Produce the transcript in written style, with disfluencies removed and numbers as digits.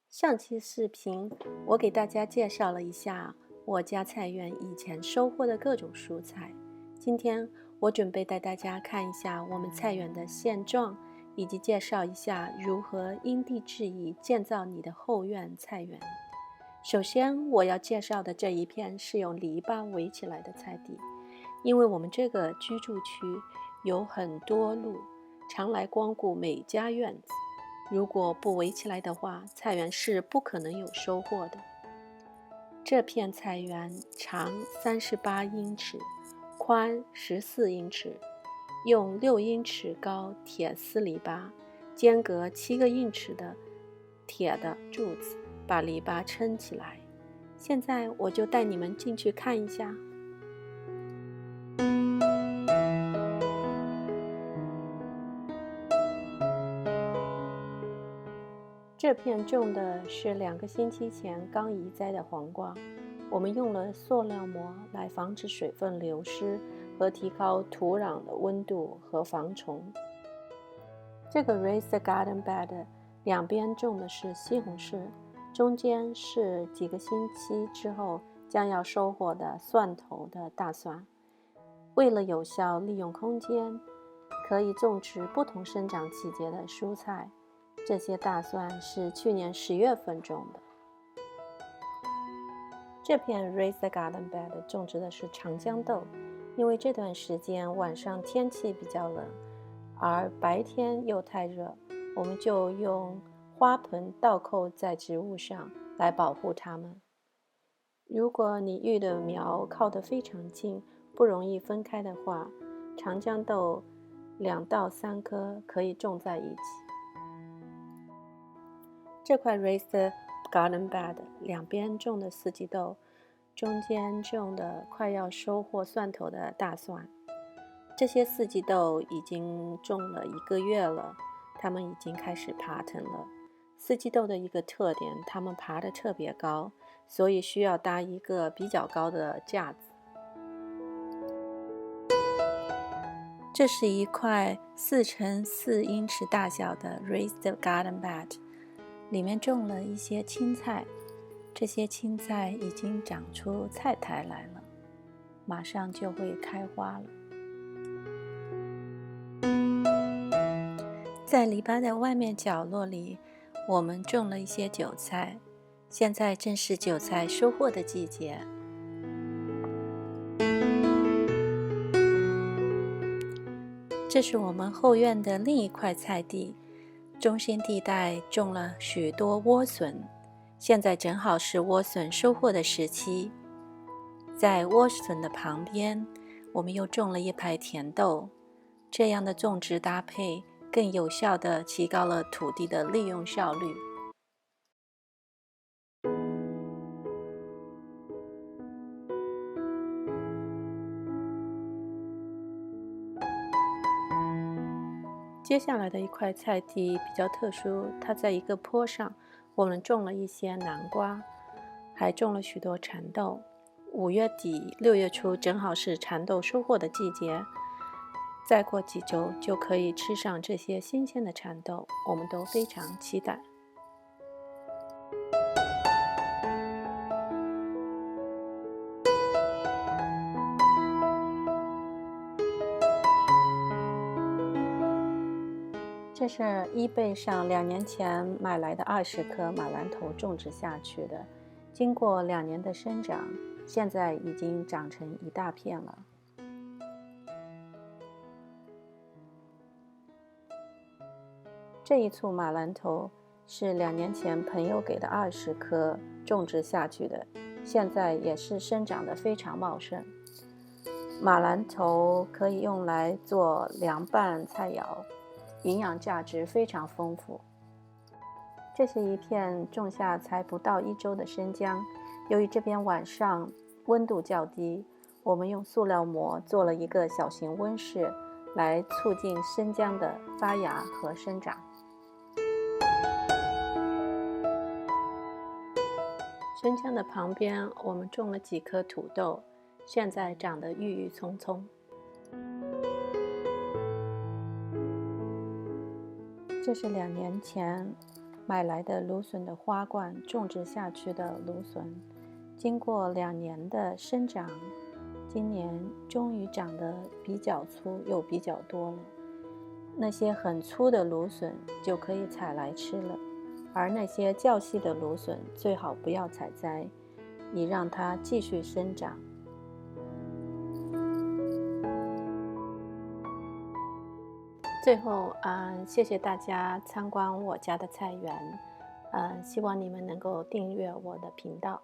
上期视频我给大家介绍了一下我家菜园以前收获的各种蔬菜。今天我准备带大家看一下我们菜园的现状，以及介绍一下如何因地制宜建造你的后院菜园。首先我要介绍的这一片是用篱笆围起来的菜地，因为我们这个居住区有很多鹿，常来光顾每家院子。如果不围起来的话，菜园是不可能有收获的。这片菜园长38英尺，宽14英尺，用6英尺高铁丝篱笆，间隔7个英尺的铁的柱子把篱笆撑起来。现在我就带你们进去看一下。这片种的是2个星期前刚移栽的黄瓜，我们用了塑料膜来防止水分流失和提高土壤的温度和防虫。这个 Raised Garden Bed 两边种的是西红柿，中间是几个星期之后将要收获的蒜头的大蒜。为了有效利用空间，可以种植不同生长季节的蔬菜。这些大蒜是去年10月份种的。这片 Raised Garden Bed 种植的是长江豆，因为这段时间晚上天气比较冷，而白天又太热，我们就用花盆倒扣在植物上来保护它们。如果你育的苗靠得非常近，不容易分开的话，长江豆2到3颗可以种在一起。这块 Raised Garden Bed 两边种的四季豆，中间种的快要收获蒜头的大蒜。这些四季豆已经种了1个月了，它们已经开始爬藤了。四季豆的一个特点，它们爬得特别高，所以需要搭一个比较高的架子。这是一块4乘4英尺大小的 Raised Garden Bed，里面种了一些青菜，这些青菜已经长出菜苔来了，马上就会开花了。在篱笆的外面角落里，我们种了一些韭菜，现在正是韭菜收获的季节。这是我们后院的另一块菜地，中心地带种了许多莴笋，现在正好是莴笋收获的时期。在莴笋的旁边，我们又种了一排甜豆，这样的种植搭配更有效地提高了土地的利用效率。接下来的一块菜地比较特殊，它在一个坡上，我们种了一些南瓜，还种了许多蚕豆。5月底6月初正好是蚕豆收获的季节，再过几周就可以吃上这些新鲜的蚕豆，我们都非常期待。这是eBay上2年前买来的20颗马兰头种植下去的，经过2年的生长，现在已经长成一大片了。这一簇马兰头是2年前朋友给的20颗种植下去的，现在也是生长得非常茂盛。马兰头可以用来做凉拌菜肴，营养价值非常丰富。这是一片种下才不到1周的生姜，由于这边晚上温度较低，我们用塑料膜做了一个小型温室，来促进生姜的发芽和生长。生姜的旁边，我们种了几颗土豆，现在长得郁郁葱葱。这是2年前买来的芦笋的花冠种植下去的芦笋，经过2年的生长，今年终于长得比较粗又比较多了。那些很粗的芦笋就可以采来吃了，而那些较细的芦笋最好不要采摘，以让它继续生长。最后，谢谢大家参观我家的菜园，希望你们能够订阅我的频道。